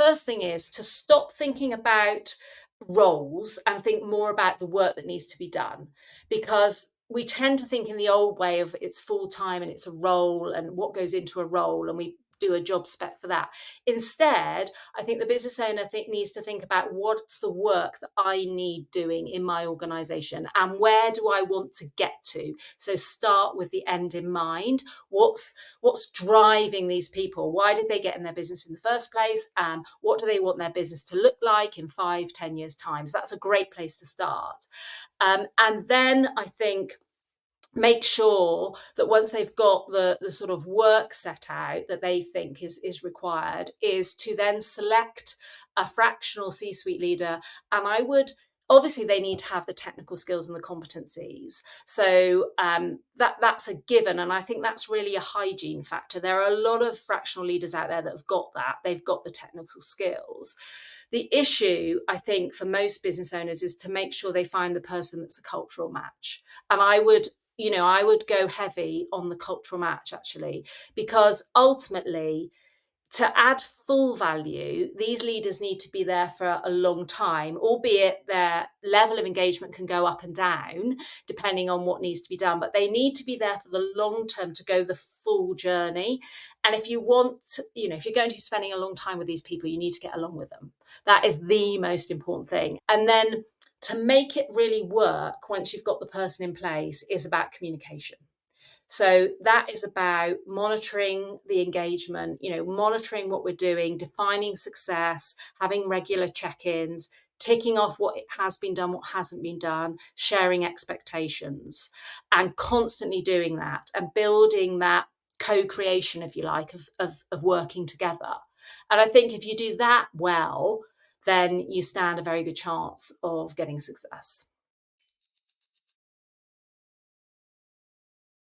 first thing is to stop thinking about roles and think more about the work that needs to be done, because we tend to think in the old way of it's full time and it's a role and what goes into a role, and we do a job spec for that. Instead, I think the business owner needs to think about what's the work that I need doing in my organization and where do I want to get to. So start with the end in mind. What's driving these people? Why did they get in their business in the first place? What do they want their business to look like in 5, 10 years' time? So that's a great place to start. And then I think make sure that once they've got the sort of work set out that they think is required, is to then select a fractional C-suite leader. And I would obviously they need to have the technical skills and the competencies. So that's a given. And I think that's really a hygiene factor. There are a lot of fractional leaders out there that have got that. They've got the technical skills. The issue, I think, for most business owners is to make sure they find the person that's a cultural match. And I would go heavy on the cultural match, actually, because ultimately, to add full value, these leaders need to be there for a long time, albeit their level of engagement can go up and down depending on what needs to be done. But they need to be there for the long term to go the full journey. And if you want, if you're going to be spending a long time with these people, you need to get along with them. That is the most important thing. And then to make it really work, once you've got the person in place, is about communication. So that is about monitoring the engagement, monitoring what we're doing, defining success, having regular check-ins, ticking off what has been done, what hasn't been done, sharing expectations, and constantly doing that and building that co-creation, if you like, of working together. And I think if you do that well, then you stand a very good chance of getting success.